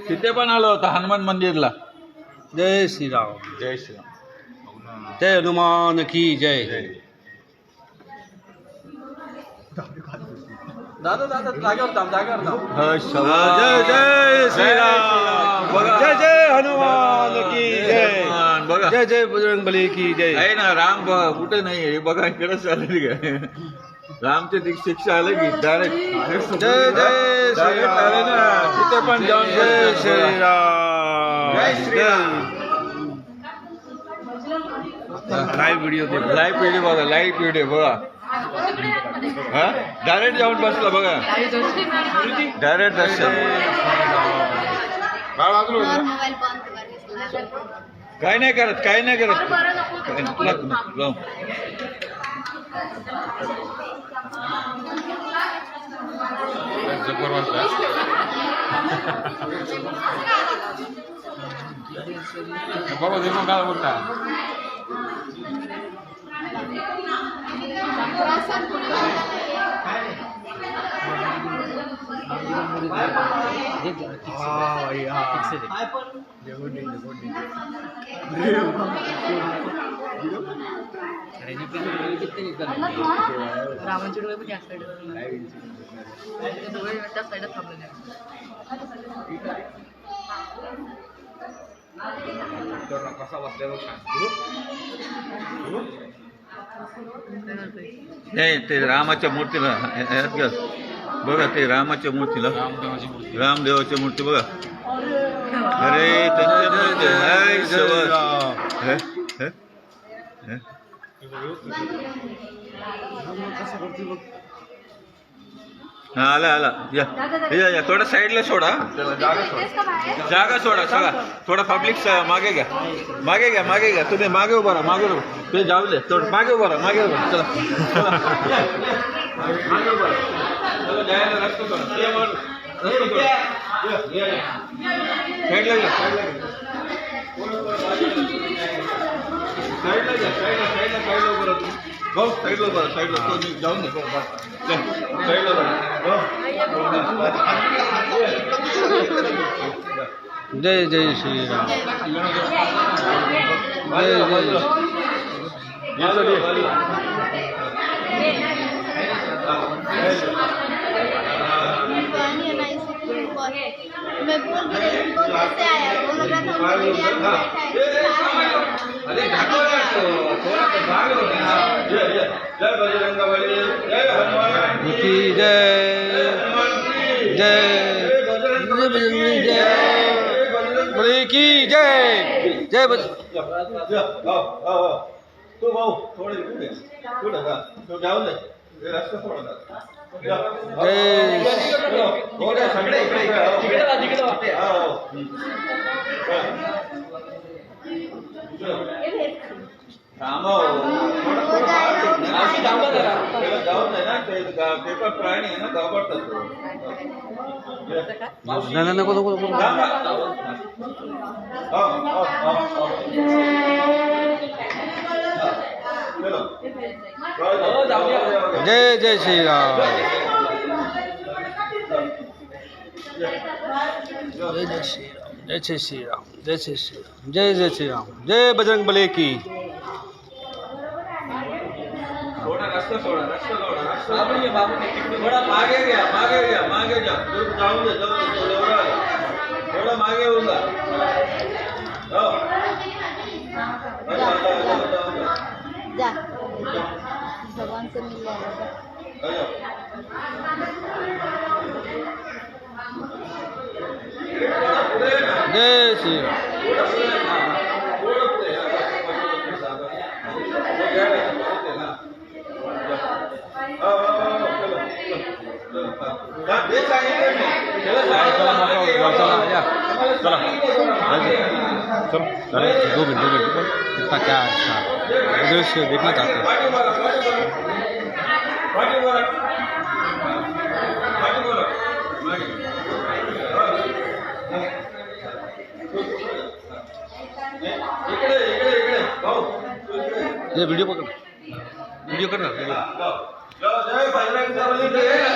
तिथे पण आलो होता हनुमान मंदिरला. जय श्रीराम. जय श्रीराम. जय हनुमान की जय. दादा दादा जागेवर थांब, जागेवर थांब. जय जय श्रीराम. जय जय हनुमान की जय. बघा जय जय बजरंगबली की जय. आहे ना राम बघा कुठे नाही हे बघा इकडे चालली काय रामची शिक्षा आले की डायरेक्ट जय जय श्रीराम. आले ना तिथे पण जाऊन जय श्रीराम. जय श्रीराम. लाईव्ह व्हिडिओ दे. लाईव्ह व्हिडिओ बघा, लाईव्ह व्हिडिओ बघा. हा डायरेक्ट जाऊन बसला बघा, डायरेक्ट दर्शन. काय नाही करत, काय नाही करत तुला जाऊ. बाबा देखो काय बोलता. रामांचे डोळे पण जास्त डोळे त्या साईडात थांबलेले. कसा बसल्यावर नाही ते रामाच्या मूर्तीला बघा, ते रामाच्या मूर्तीला रामदेवाची मूर्ती बघा. अरे आला आला या या थोडा साईडला सोडा, जागा सोडा सगळा. थोडा पब्लिक मागे घ्या, मागे घ्या, मागे घ्या. तुम्ही मागे उभा राहा, मागे राहा. ते जाऊ दे थोडं मागे उभा राहा, मागे उभा. चला मागे उभा राहा. चला जायला रस्ता सोडा. साईडला घ्या, साईडला घ्या, साईडला घ्या, साईडला साईडला साईडला उभं राहा. भाऊ साईडला उभा राहा, साईडला जाऊन दे. साईडला जय जय श्रीराम. मैं बोल भी रही हूँ कैसे आया, बोल रहा था मीडिया में जय बजरंगबली, जय हनुमान की जय. जय बजरंगबली जय की जय. जय तू भाऊ थोडे पुढे पुढे का तो जाऊ दे, रस्ता सोडा. जय सगळे इकडे जाऊन आहे ना ते पेपर प्राणी आहे ना घाबरतात. नाही नको नको नको. जय जय श्रीराम. जय जय श्रीराम. जय जय श्रीराम. जय जय श्रीराम. जय जय श्रीराम. जय बजरंगबली की. थोडा रस्ता सोडा, रस्ता सोडा, रस्ता थोडा मागे घ्या, मागे घ्या, मागे घ्या. जाऊ दे, जाऊ दे, एवढा थोडा मागे होऊन जा. जा भगवान से मिल जय श्रीराम. चलो 2 मिनट इतना क्या अच्छा उधर से देखना चाहते हैं. ये वीडियो पकड़, वीडियो करना. जय बजरंगबली.